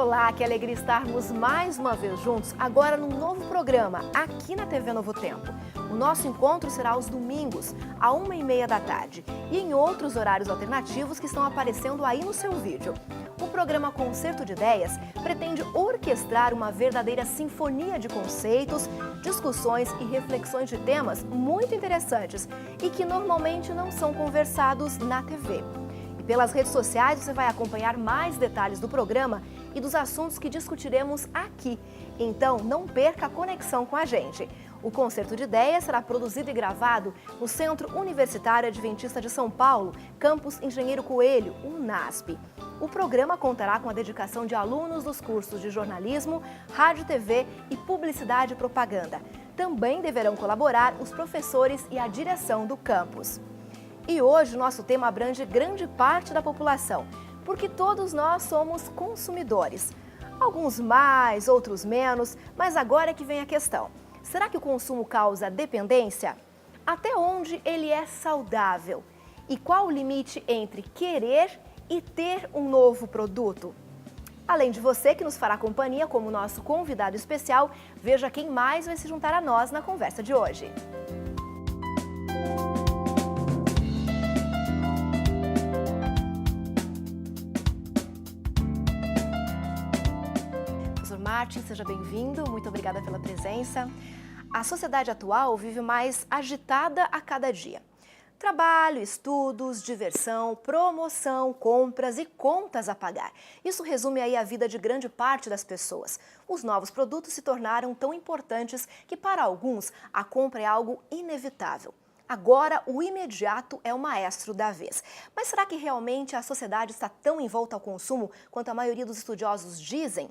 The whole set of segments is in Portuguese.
Olá, que alegria estarmos mais uma vez juntos, agora num novo programa, aqui na TV Novo Tempo. O nosso encontro será aos domingos, à 1h30 da tarde, e em outros horários alternativos que estão aparecendo aí no seu vídeo. O programa Concerto de Ideias pretende orquestrar uma verdadeira sinfonia de conceitos, discussões e reflexões de temas muito interessantes e que normalmente não são conversados na TV. E pelas redes sociais você vai acompanhar mais detalhes do programa e dos assuntos que discutiremos aqui. Então, não perca a conexão com a gente. O Concerto de Ideias será produzido e gravado no Centro Universitário Adventista de São Paulo, Campus Engenheiro Coelho, UNASP. O programa contará com a dedicação de alunos dos cursos de jornalismo, rádio, TV e publicidade e propaganda. Também deverão colaborar os professores e a direção do campus. E hoje o nosso tema abrange grande parte da população, porque todos nós somos consumidores. Alguns mais, outros menos, mas agora é que vem a questão. Será que o consumo causa dependência? Até onde ele é saudável? E qual o limite entre querer e ter um novo produto? Além de você que nos fará companhia como nosso convidado especial, veja quem mais vai se juntar a nós na conversa de hoje. Professor Martin, seja bem-vindo, muito obrigada pela presença. A sociedade atual vive mais agitada a cada dia. Trabalho, estudos, diversão, promoção, compras e contas a pagar. Isso resume aí a vida de grande parte das pessoas. Os novos produtos se tornaram tão importantes que para alguns a compra é algo inevitável. Agora, o imediato é o maestro da vez. Mas será que realmente a sociedade está tão envolta ao consumo quanto a maioria dos estudiosos dizem?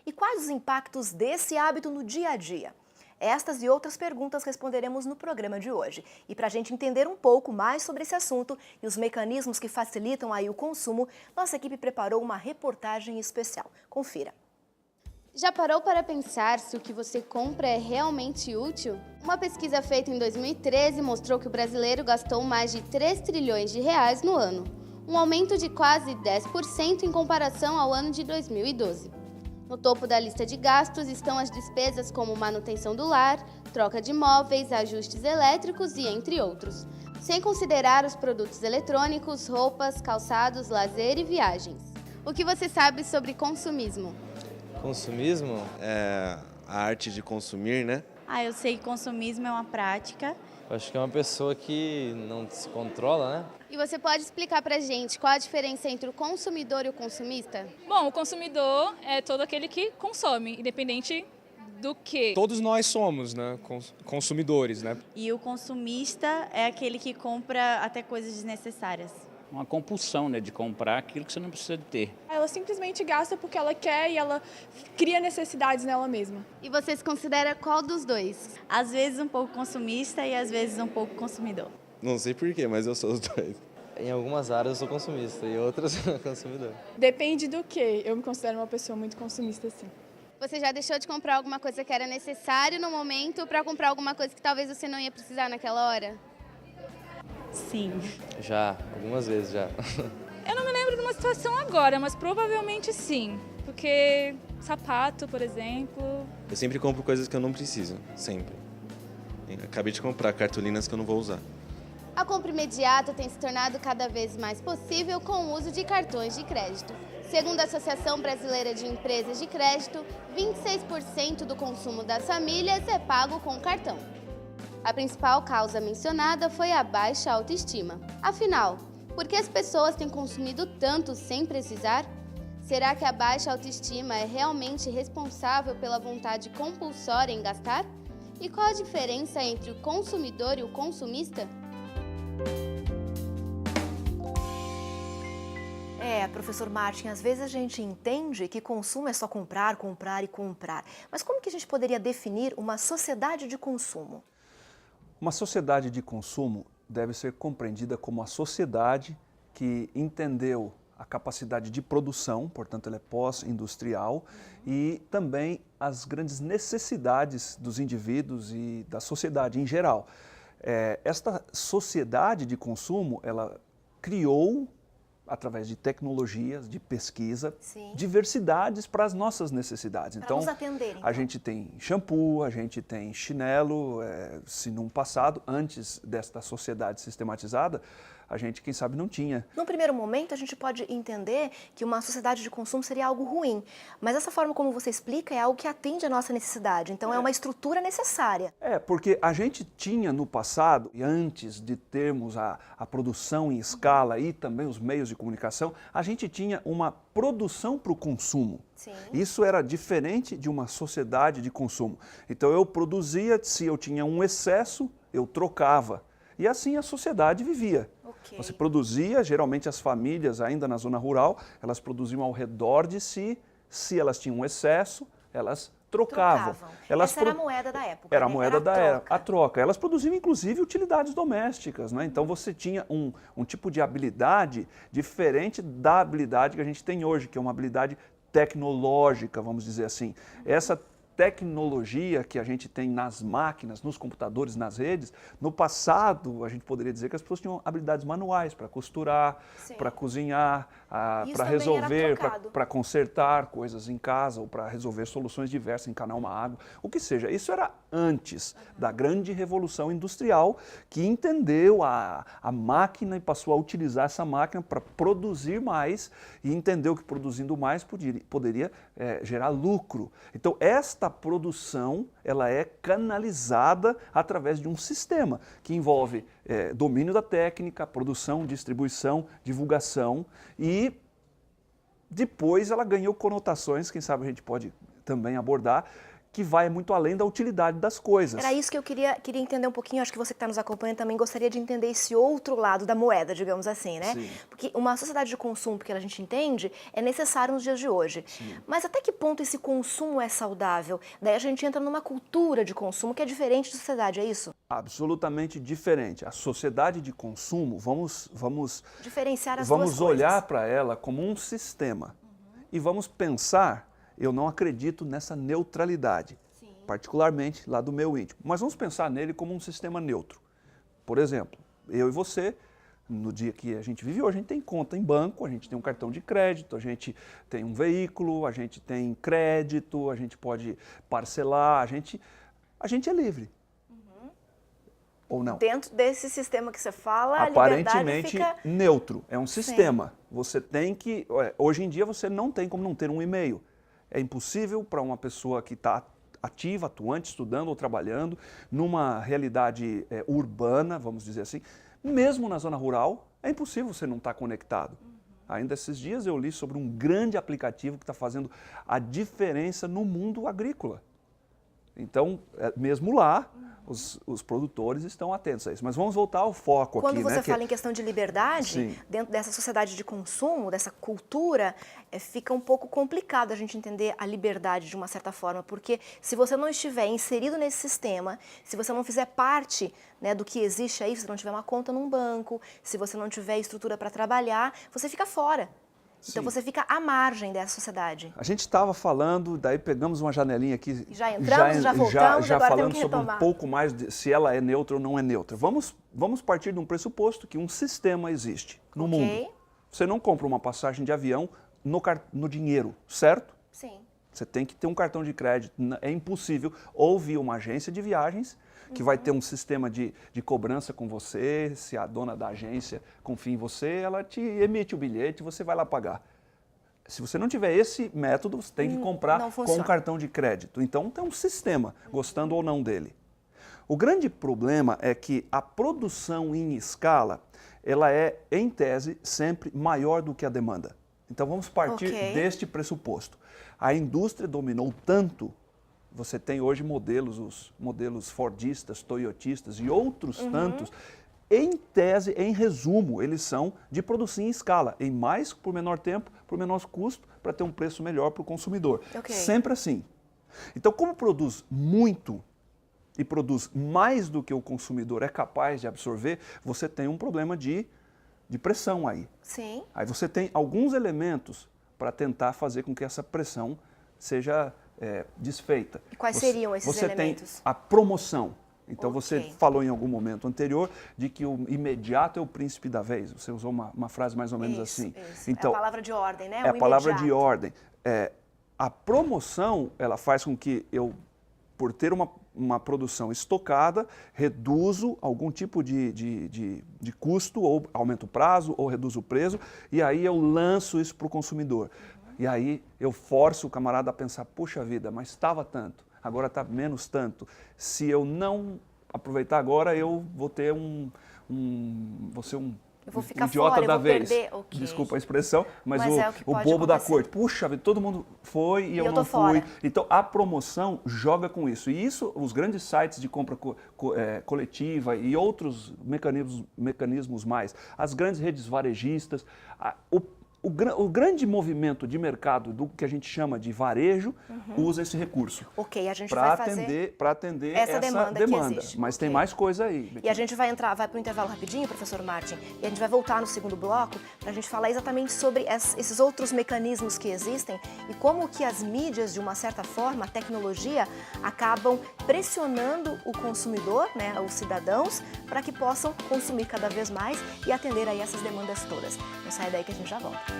E quais os impactos desse hábito no dia a dia? Estas e outras perguntas responderemos no programa de hoje. E para a gente entender um pouco mais sobre esse assunto e os mecanismos que facilitam aí o consumo, nossa equipe preparou uma reportagem especial. Confira. Já parou para pensar se o que você compra é realmente útil? Uma pesquisa feita em 2013 mostrou que o brasileiro gastou mais de 3 trilhões de reais no ano, um aumento de quase 10% em comparação ao ano de 2012. No topo da lista de gastos estão as despesas como manutenção do lar, troca de móveis, ajustes elétricos e entre outros, sem considerar os produtos eletrônicos, roupas, calçados, lazer e viagens. O que você sabe sobre consumismo? Consumismo é a arte de consumir, né? Eu sei que consumismo é uma prática. Eu acho que é uma pessoa que não se controla, né? E você pode explicar pra gente qual a diferença entre o consumidor e o consumista? Bom, o consumidor é todo aquele que consome, independente do que. Todos nós somos, né, consumidores, né? E o consumista é aquele que compra até coisas desnecessárias. Uma compulsão, né, de comprar aquilo que você não precisa de ter. Ela simplesmente gasta porque ela quer e ela cria necessidades nela mesma. E você se considera qual dos dois? Às vezes um pouco consumista e às vezes um pouco consumidor. Não sei porquê, mas eu sou os dois. Em algumas áreas eu sou consumista e outras consumidor. Depende do que. Eu me considero uma pessoa muito consumista, sim. Você já deixou de comprar alguma coisa que era necessário no momento para comprar alguma coisa que talvez você não ia precisar naquela hora? Sim. Já, algumas vezes já. Eu não me lembro de uma situação agora, mas provavelmente sim. Porque sapato, por exemplo. Eu sempre compro coisas que eu não preciso, sempre. Acabei de comprar cartolinas que eu não vou usar. A compra imediata tem se tornado cada vez mais possível com o uso de cartões de crédito. Segundo a Associação Brasileira de Empresas de Crédito, 26% do consumo das famílias é pago com cartão. A principal causa mencionada foi a baixa autoestima. Afinal, por que as pessoas têm consumido tanto sem precisar? Será que a baixa autoestima é realmente responsável pela vontade compulsória em gastar? E qual a diferença entre o consumidor e o consumista? Professor Martin, às vezes a gente entende que consumo é só comprar, comprar e comprar. Mas como que a gente poderia definir uma sociedade de consumo? Uma sociedade de consumo deve ser compreendida como a sociedade que entendeu a capacidade de produção, portanto ela é pós-industrial, e também as grandes necessidades dos indivíduos e da sociedade em geral. Esta sociedade de consumo, ela criou através de tecnologias, de pesquisa, Sim. diversidades para as nossas necessidades. Pra Então, nos atender, então. a gente tem shampoo, a gente tem chinelo, se num passado, antes desta sociedade sistematizada, a gente, quem sabe, não tinha. Num primeiro momento, a gente pode entender que uma sociedade de consumo seria algo ruim, mas essa forma como você explica é algo que atende à nossa necessidade, então é uma estrutura necessária. Porque a gente tinha no passado, e antes de termos a produção em escala e também os meios de comunicação, a gente tinha uma produção para o consumo. Sim. Isso era diferente de uma sociedade de consumo. Então eu produzia, se eu tinha um excesso, eu trocava. E assim a sociedade vivia. Ok. Você produzia, geralmente as famílias, ainda na zona rural, elas produziam ao redor de si. Se elas tinham um excesso, elas trocavam. Essa era a moeda da época. Era a né? moeda Era da troca. a troca. Elas produziam, inclusive, utilidades domésticas. Né? Então, você tinha um tipo de habilidade diferente da habilidade que a gente tem hoje, que é uma habilidade tecnológica, vamos dizer assim. Essa tecnologia que a gente tem nas máquinas, nos computadores, nas redes, no passado, a gente poderia dizer que as pessoas tinham habilidades manuais para costurar, para cozinhar, para resolver, para consertar coisas em casa ou para resolver soluções diversas, encanar uma água, o que seja. Isso era antes da grande revolução industrial, que entendeu a máquina e passou a utilizar essa máquina para produzir mais e entendeu que produzindo mais poderia gerar lucro. Então, esta produção ela é canalizada através de um sistema que envolve domínio da técnica, produção, distribuição, divulgação e depois ela ganhou conotações, quem sabe a gente pode também abordar, que vai muito além da utilidade das coisas. Era isso que eu queria entender um pouquinho, acho que você que está nos acompanhando também gostaria de entender esse outro lado da moeda, digamos assim, né? Sim. Porque uma sociedade de consumo, porque a gente entende, é necessário nos dias de hoje. Sim. Mas até que ponto esse consumo é saudável? Daí a gente entra numa cultura de consumo que é diferente da sociedade, é isso? Absolutamente diferente. A sociedade de consumo, vamos diferenciar as duas coisas. Vamos olhar para ela como um sistema e vamos pensar. Eu não acredito nessa neutralidade, particularmente lá do meu íntimo. Mas vamos pensar nele como um sistema neutro. Por exemplo, eu e você, no dia que a gente vive hoje, a gente tem conta em banco, a gente tem um cartão de crédito, a gente tem um veículo, a gente tem crédito, a gente pode parcelar, a gente é livre. Ou não? Dentro desse sistema que você fala, aparentemente a liberdade fica... neutro. É um sistema. Você tem que... Hoje em dia você não tem como não ter um e-mail. É impossível para uma pessoa que está ativa, atuante, estudando ou trabalhando, numa realidade urbana, vamos dizer assim, mesmo na zona rural, é impossível você não estar conectado. Ainda esses dias eu li sobre um grande aplicativo que está fazendo a diferença no mundo agrícola. Então, mesmo lá, os produtores estão atentos a isso. Mas vamos voltar ao foco Quando aqui. Quando você fala em questão de liberdade, Sim. dentro dessa sociedade de consumo, dessa cultura, fica um pouco complicado a gente entender a liberdade de uma certa forma, porque se você não estiver inserido nesse sistema, se você não fizer parte, né, do que existe aí, se você não tiver uma conta num banco, se você não tiver estrutura para trabalhar, você fica fora. Então você fica à margem dessa sociedade. A gente estava falando, daí pegamos uma janelinha aqui. Já entramos, já voltamos, já agora falando temos que sobre retomar. um pouco mais de se ela é neutra ou não é neutra. Vamos partir de um pressuposto que um sistema existe no mundo. Você não compra uma passagem de avião no dinheiro, certo? Sim. Você tem que ter um cartão de crédito, é impossível. Ou via uma agência de viagens, que vai ter um sistema de cobrança com você, se a dona da agência confia em você, ela te emite o bilhete e você vai lá pagar. Se você não tiver esse método, você tem que comprar com um cartão de crédito. Então tem um sistema, gostando ou não dele. O grande problema é que a produção em escala, ela é, em tese, sempre maior do que a demanda. Então vamos partir deste pressuposto. A indústria dominou tanto. Você tem hoje os modelos fordistas, toyotistas e outros tantos. Em tese, em resumo, eles são de produção em escala, em mais por menor tempo, por menor custo, para ter um preço melhor para o consumidor. Sempre assim. Então, como produz muito e produz mais do que o consumidor é capaz de absorver, você tem um problema de pressão aí. Sim. Aí você tem alguns elementos para tentar fazer com que essa pressão seja desfeita. E quais seriam esses elementos? Você tem a promoção. Então você Ok. falou em algum momento anterior de que o imediato é o príncipe da vez. Você usou uma frase mais ou menos Isso, assim. isso. Então, é a palavra de ordem, né? é O a palavra de imediato. ordem. A promoção, ela faz com que eu, por ter uma produção estocada, reduzo algum tipo de custo, ou aumento o prazo, ou reduzo o preço, e aí eu lanço isso para o consumidor. E aí eu forço o camarada a pensar, puxa vida, mas estava tanto, agora está menos tanto. Se eu não aproveitar agora, eu vou ter vou ser um Eu vou ficar idiota fora, eu da vou vez. perder. Ok. Desculpa a expressão, mas Mas é o que o pode bobo da acontecer. corte. Puxa vida, todo mundo foi e eu eu não tô fora. fui. Então a promoção joga com isso. E isso, os grandes sites de compra coletiva e outros mecanismos mais, as grandes redes varejistas, o grande movimento de mercado do que a gente chama de varejo usa esse recurso. Ok, a gente Para vai fazer atender essa essa demanda que existe. Mas tem Ok. mais coisa aí. E a gente vai para o intervalo rapidinho, professor Martin, e a gente vai voltar no segundo bloco para a gente falar exatamente sobre esses outros mecanismos que existem e como que as mídias, de uma certa forma, a tecnologia, acabam pressionando o consumidor, né, os cidadãos, para que possam consumir cada vez mais e atender aí essas demandas todas. Não sai daí que a gente já volta.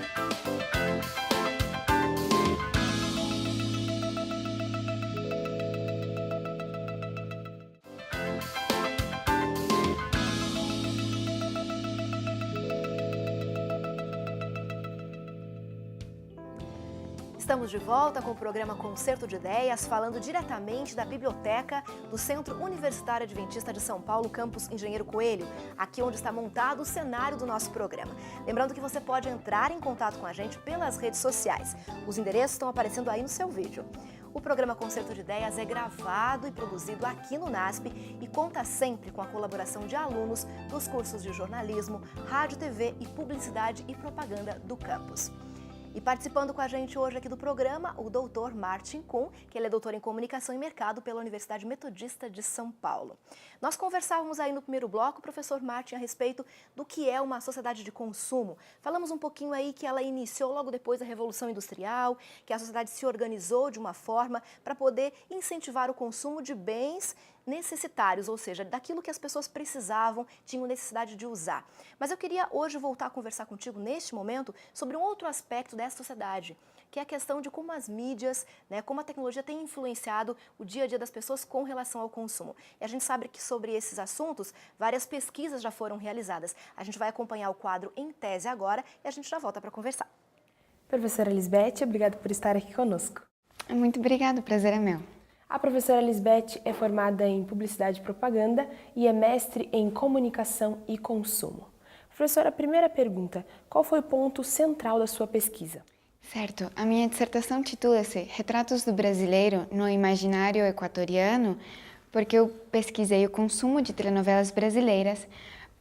Estamos de volta com o programa Concerto de Ideias, falando diretamente da biblioteca do Centro Universitário Adventista de São Paulo, campus Engenheiro Coelho, aqui onde está montado o cenário do nosso programa. Lembrando que você pode entrar em contato com a gente pelas redes sociais. Os endereços estão aparecendo aí no seu vídeo. O programa Concerto de Ideias é gravado e produzido aqui no NASP e conta sempre com a colaboração de alunos dos cursos de jornalismo, rádio, TV e publicidade e propaganda do campus. E participando com a gente hoje aqui do programa, o doutor Martin Kuhn, que ele é doutor em Comunicação e Mercado pela Universidade Metodista de São Paulo. Nós conversávamos aí no primeiro bloco, professor Martin, a respeito do que é uma sociedade de consumo. Falamos um pouquinho aí que ela iniciou logo depois da Revolução Industrial, que a sociedade se organizou de uma forma para poder incentivar o consumo de bens necessitários, ou seja, daquilo que as pessoas precisavam, tinham necessidade de usar. Mas eu queria hoje voltar a conversar contigo, neste momento, sobre um outro aspecto dessa sociedade, que é a questão de como as mídias, né, como a tecnologia tem influenciado o dia a dia das pessoas com relação ao consumo. E a gente sabe que sobre esses assuntos, várias pesquisas já foram realizadas. A gente vai acompanhar o quadro Em Tese agora e a gente já volta para conversar. Professora Lisbeth, obrigada por estar aqui conosco. Muito obrigada, o prazer é meu. A professora Lisbeth é formada em Publicidade e Propaganda e é mestre em Comunicação e Consumo. Professora, a primeira pergunta, qual foi o ponto central da sua pesquisa? Certo, a minha dissertação titula-se Retratos do Brasileiro no Imaginário Equatoriano, porque eu pesquisei o consumo de telenovelas brasileiras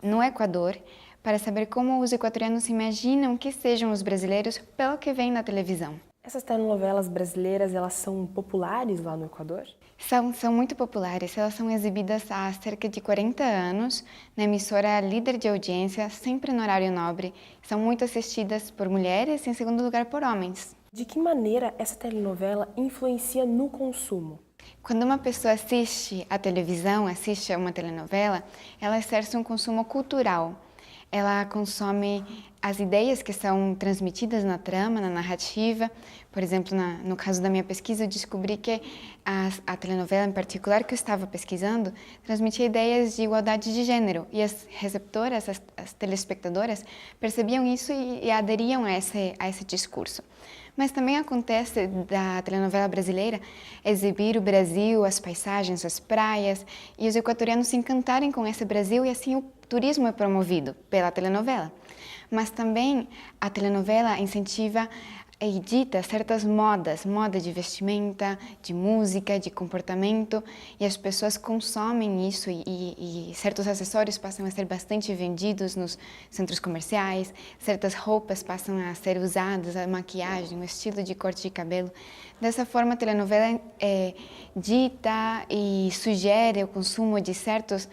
no Equador para saber como os equatorianos imaginam que sejam os brasileiros pelo que vem na televisão. Essas telenovelas brasileiras, elas são populares lá no Equador? São muito populares. Elas são exibidas há cerca de 40 anos na emissora líder de audiência, sempre no horário nobre. São muito assistidas por mulheres e, em segundo lugar, por homens. De que maneira essa telenovela influencia no consumo? Quando uma pessoa assiste a televisão, assiste a uma telenovela, ela exerce um consumo cultural. Ela consome as ideias que são transmitidas na trama, na narrativa. Por exemplo, no caso da minha pesquisa, eu descobri que a telenovela em particular que eu estava pesquisando transmitia ideias de igualdade de gênero e as receptoras, as telespectadoras, percebiam isso e aderiam a esse discurso. Mas também acontece da telenovela brasileira exibir o Brasil, as paisagens, as praias, e os equatorianos se encantarem com esse Brasil e assim o turismo é promovido pela telenovela. Mas também a telenovela incentiva e dita certas modas, moda de vestimenta, de música, de comportamento, e as pessoas consomem isso e certos acessórios passam a ser bastante vendidos nos centros comerciais, certas roupas passam a ser usadas, a maquiagem, o estilo de corte de cabelo. Dessa forma, a telenovela dita e sugere o consumo de certos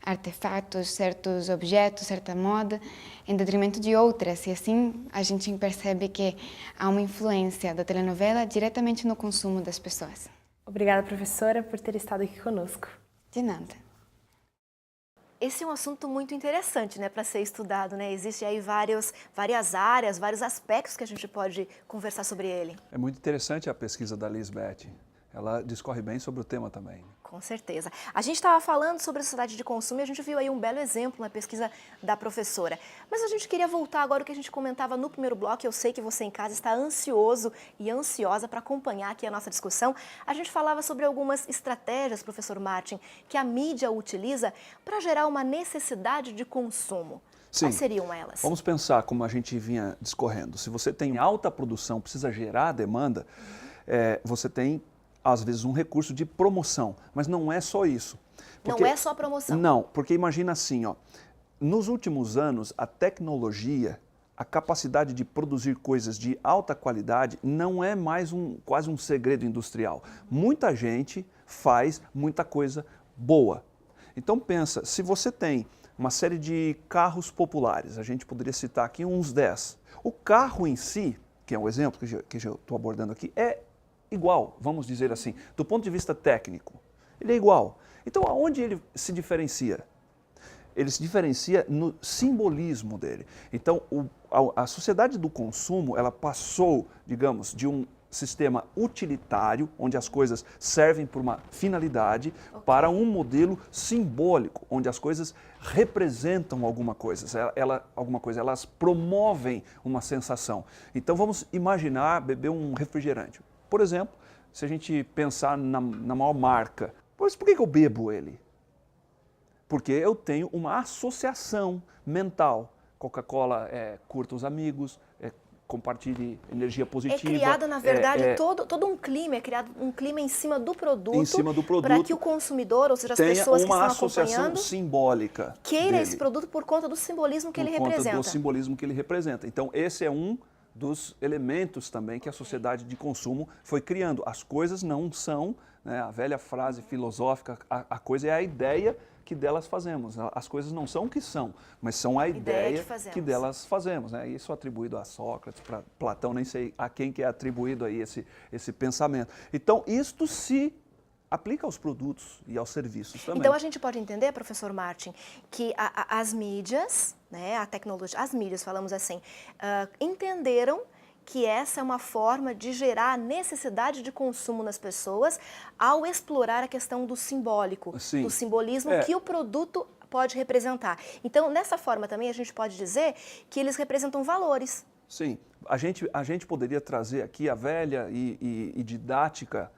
artefatos, certos objetos, certa moda, em detrimento de outras. E assim a gente percebe que há uma influência da telenovela diretamente no consumo das pessoas. Obrigada, professora, por ter estado aqui conosco. De nada. Esse é um assunto muito interessante, né, para ser estudado, né? Existem aí várias áreas, vários aspectos que a gente pode conversar sobre ele. É muito interessante a pesquisa da Lisbeth. Ela discorre bem sobre o tema também. Com certeza. A gente estava falando sobre a sociedade de consumo e a gente viu aí um belo exemplo na pesquisa da professora. Mas a gente queria voltar agora ao que a gente comentava no primeiro bloco. Eu sei que você em casa está ansioso e ansiosa para acompanhar aqui a nossa discussão. A gente falava sobre algumas estratégias, professor Martin, que a mídia utiliza para gerar uma necessidade de consumo. Sim. Quais seriam elas? Vamos pensar como a gente vinha discorrendo. Se você tem alta produção, precisa gerar demanda, você tem às vezes um recurso de promoção, mas não é só isso. Não é só promoção? Não, porque imagina assim, ó, nos últimos anos a tecnologia, a capacidade de produzir coisas de alta qualidade não é mais quase um segredo industrial. Muita gente faz muita coisa boa. Então pensa, se você tem uma série de carros populares, a gente poderia citar aqui uns 10. O carro em si, que é um exemplo que eu estou abordando aqui, é igual, vamos dizer assim, do ponto de vista técnico, ele é igual. Então, aonde ele se diferencia? Ele se diferencia no simbolismo dele. Então, a sociedade do consumo, ela passou, digamos, de um sistema utilitário, onde as coisas servem por uma finalidade, para um modelo simbólico, onde as coisas representam alguma coisa, elas promovem uma sensação. Então, vamos imaginar beber um refrigerante. Por exemplo, se a gente pensar na maior marca, por que eu bebo ele? Porque eu tenho uma associação mental. Coca-Cola curta os amigos, compartilhe energia positiva. É criado, na verdade, todo um clima, é criado um clima em cima do produto, para que o consumidor, ou seja, as pessoas que estão acompanhando, uma associação simbólica queira esse produto por conta do simbolismo que ele representa. Por conta do simbolismo que ele representa. Então, esse é um dos elementos também que a sociedade de consumo foi criando. As coisas não são, né, a velha frase filosófica, a coisa é a ideia que delas fazemos. As coisas não são o que são, mas são a ideia que delas fazemos. Né? Isso atribuído a Sócrates, para Platão, nem sei a quem que é atribuído aí esse pensamento. Então, isto se aplica aos produtos e aos serviços também. Então, a gente pode entender, professor Martin, que as mídias, né, a tecnologia, as mídias, falamos assim, entenderam que essa é uma forma de gerar necessidade de consumo nas pessoas ao explorar a questão do simbólico, Sim. do simbolismo que o produto pode representar. Então, nessa forma também, a gente pode dizer que eles representam valores. Sim. A gente poderia trazer aqui a velha e didática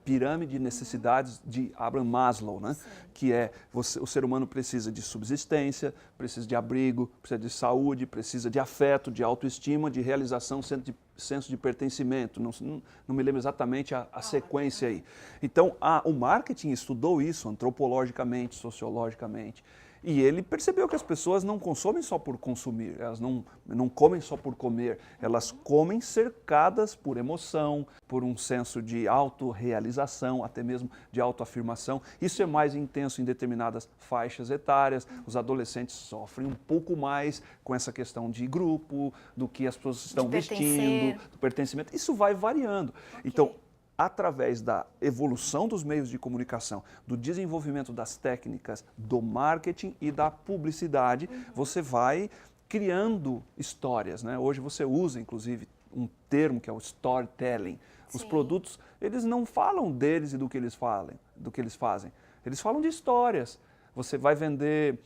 pirâmide de necessidades de Abraham Maslow, né? Que o ser humano precisa de subsistência, precisa de abrigo, precisa de saúde, precisa de afeto, de autoestima, de realização, senso de pertencimento. Não me lembro exatamente a sequência aí. Então, o marketing estudou isso antropologicamente, sociologicamente. E ele percebeu que as pessoas não consomem só por consumir, elas não comem só por comer, elas comem cercadas por emoção, por um senso de autorrealização, até mesmo de autoafirmação. Isso é mais intenso em determinadas faixas etárias, os adolescentes sofrem um pouco mais com essa questão de grupo, do que as pessoas estão vestindo, do pertencimento. Isso vai variando. Então, através da evolução dos meios de comunicação, do desenvolvimento das técnicas do marketing e da publicidade, você vai criando histórias, né? Hoje você usa, inclusive, um termo que é o storytelling. Os produtos, eles não falam deles e do que eles fazem. Eles falam de histórias. Você vai vender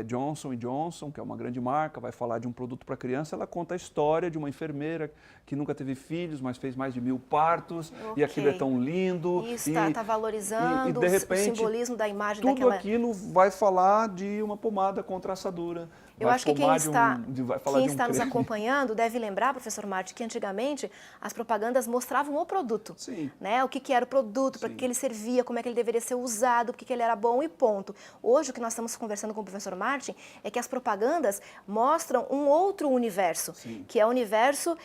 Johnson & Johnson, que é uma grande marca, vai falar de um produto para criança, ela conta a história de uma enfermeira que nunca teve filhos, mas fez mais de 1000 partos, e aquilo é tão lindo. Isso está valorizando de repente, o simbolismo da imagem tudo daquela... aquilo vai falar de uma pomada contra a assadura. Eu acho que quem está nos creme. acompanhando deve lembrar, professor Martin, que antigamente as propagandas mostravam o produto. Sim. Né? O que era o produto, para que ele servia, como é que ele deveria ser usado, por que ele era bom e ponto. Hoje, o que nós estamos conversando com o professor Martin é que as propagandas mostram um outro universo, que é o universo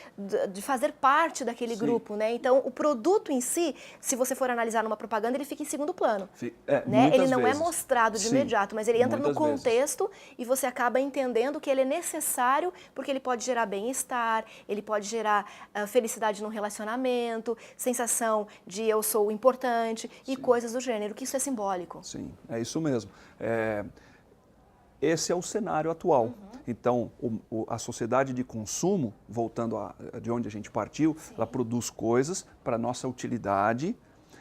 de fazer parte daquele grupo. Né? Então, o produto em si, se você for analisar numa propaganda, ele fica em segundo plano. Né? Ele não é mostrado de imediato, mas ele entra no contexto e você acaba entendendo que ele é necessário porque ele pode gerar bem-estar, ele pode gerar felicidade no relacionamento, sensação de eu sou importante e coisas do gênero, que isso é simbólico. Sim, é isso mesmo. esse é o cenário atual. Então, a sociedade de consumo, voltando de onde a gente partiu, ela produz coisas para nossa utilidade,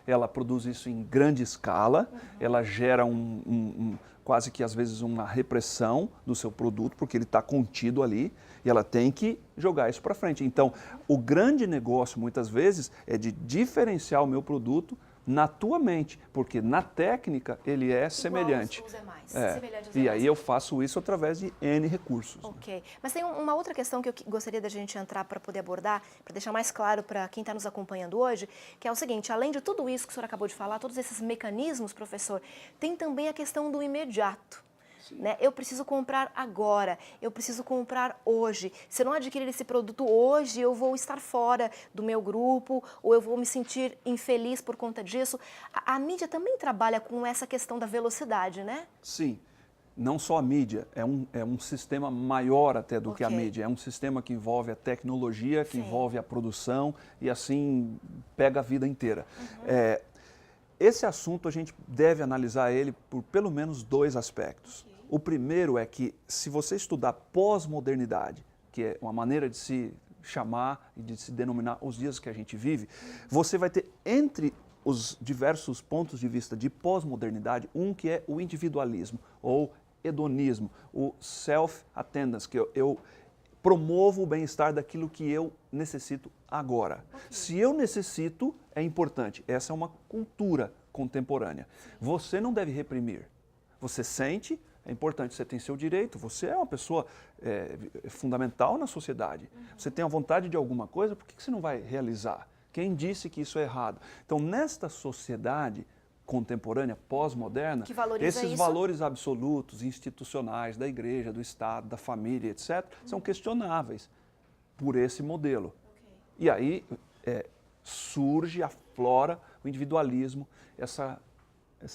ela produz isso em grande escala, ela gera quase que às vezes uma repressão do seu produto, porque ele está contido ali, e ela tem que jogar isso para frente. Então, o grande negócio, muitas vezes, é de diferenciar o meu produto na tua mente, porque na técnica ele é semelhante. Os demais, E semelhante aos demais. aí eu faço isso através de N recursos. Ok. Mas tem uma outra questão que eu gostaria da gente entrar para poder abordar, para deixar mais claro para quem está nos acompanhando hoje, que é o seguinte, além de tudo isso que o senhor acabou de falar, todos esses mecanismos, professor, tem também a questão do imediato. Né? Eu preciso comprar agora, eu preciso comprar hoje. Se eu não adquirir esse produto hoje, eu vou estar fora do meu grupo ou eu vou me sentir infeliz por conta disso. A mídia também trabalha com essa questão da velocidade, né? Sim, não só a mídia, é um sistema maior até do que a Ok. mídia. É um sistema que envolve a tecnologia, que Sim. envolve a produção e assim pega a vida inteira. Esse assunto a gente deve analisar ele por pelo menos 2 aspectos. O primeiro é que, se você estudar pós-modernidade, que é uma maneira de se chamar e de se denominar os dias que a gente vive, você vai ter entre os diversos pontos de vista de pós-modernidade, um que é o individualismo ou hedonismo, o self-attendance, que eu promovo o bem-estar daquilo que eu necessito agora. Se eu necessito, é importante. Essa é uma cultura contemporânea. Você não deve reprimir. Você sente, é importante, você tem seu direito, você é uma pessoa fundamental na sociedade. Você tem a vontade de alguma coisa, por que você não vai realizar? Quem disse que isso é errado? Então, nesta sociedade contemporânea, pós-moderna, Que valoriza esses isso? valores absolutos, institucionais, da igreja, do Estado, da família, etc., são questionáveis por esse modelo. E aí surge, aflora o individualismo, essa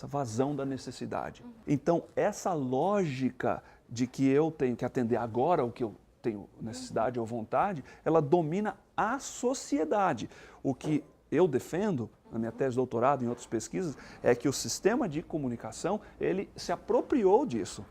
vazão da necessidade. Então, essa lógica de que eu tenho que atender agora o que eu tenho necessidade ou vontade, ela domina a sociedade. O que eu defendo, na minha tese de doutorado e em outras pesquisas, é que o sistema de comunicação, ele se apropriou disso.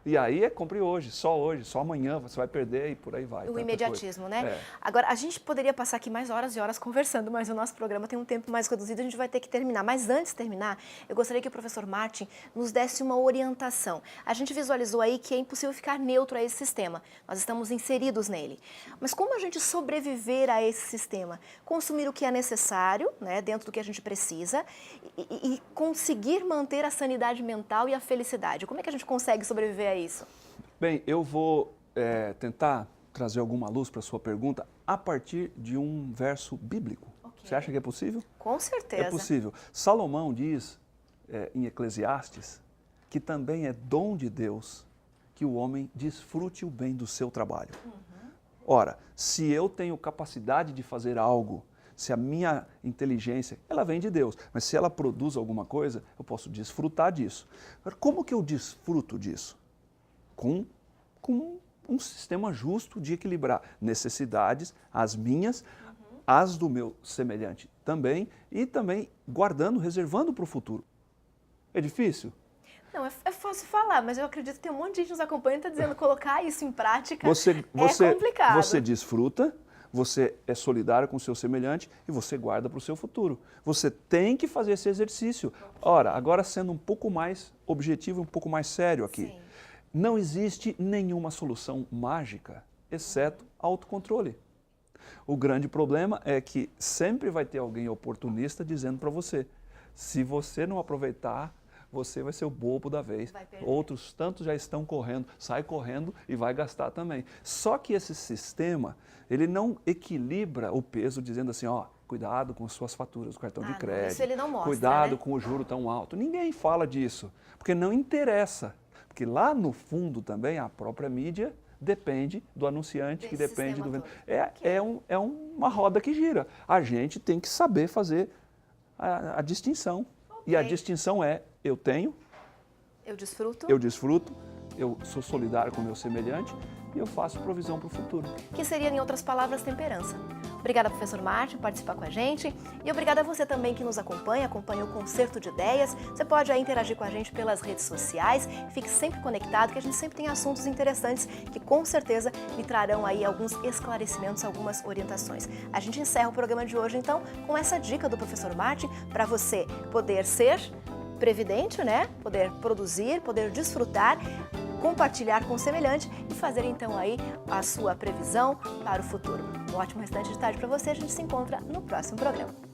E aí compre hoje, só amanhã você vai perder e por aí vai. O imediatismo, né? É. Agora, a gente poderia passar aqui mais horas e horas conversando, mas o nosso programa tem um tempo mais reduzido, a gente vai ter que terminar. Mas antes de terminar, eu gostaria que o professor Martin nos desse uma orientação. A gente visualizou aí que é impossível ficar neutro a esse sistema. Nós estamos inseridos nele. Mas como a gente sobreviver a esse sistema? Consumir o que é necessário, né, dentro do que a gente precisa, e conseguir manter a sanidade mental e a felicidade. Como é que a gente consegue sobreviver a isso? Bem, eu vou tentar trazer alguma luz para a sua pergunta a partir de um verso bíblico. Okay. Você acha que é possível? Com certeza. É possível. Salomão diz em Eclesiastes que também é dom de Deus que o homem desfrute o bem do seu trabalho. Ora, se eu tenho capacidade de fazer algo, se a minha inteligência, ela vem de Deus, mas se ela produz alguma coisa, eu posso desfrutar disso. Agora, como que eu desfruto disso? Com um sistema justo de equilibrar necessidades, as minhas, as do meu semelhante também, e também guardando, reservando para o futuro. É difícil? Não, é fácil falar, mas eu acredito que tem um monte de gente nos acompanhando e está dizendo colocar isso em prática é complicado. Você desfruta, você é solidário com o seu semelhante e você guarda para o seu futuro. Você tem que fazer esse exercício. Ora, agora sendo um pouco mais objetivo, um pouco mais sério aqui. Sim. Não existe nenhuma solução mágica, exceto autocontrole. O grande problema é que sempre vai ter alguém oportunista dizendo para você, se você não aproveitar, você vai ser o bobo da vez. Outros tantos já estão correndo, sai correndo e vai gastar também. Só que esse sistema, ele não equilibra o peso dizendo assim, ó, cuidado com as suas faturas do cartão de crédito. Isso ele não mostra, cuidado né? com o juro tão alto. Ninguém fala disso, porque não interessa. Porque lá no fundo também a própria mídia depende do anunciante, que depende do vendedor. É uma roda que gira. A gente tem que saber fazer a distinção. E a distinção é, eu tenho, eu desfruto, eu sou solidário com o meu semelhante e eu faço provisão para o futuro. Que seria, em outras palavras, temperança. Obrigada, professor Martin, por participar com a gente. E obrigada a você também que nos acompanha o Concerto de Ideias. Você pode aí interagir com a gente pelas redes sociais. Fique sempre conectado, que a gente sempre tem assuntos interessantes que com certeza lhe trarão aí alguns esclarecimentos, algumas orientações. A gente encerra o programa de hoje, então, com essa dica do professor Martin para você poder ser previdente, né? Poder produzir, poder desfrutar, compartilhar com o semelhante e fazer então aí a sua previsão para o futuro. Um ótimo restante de tarde para você. A gente se encontra no próximo programa.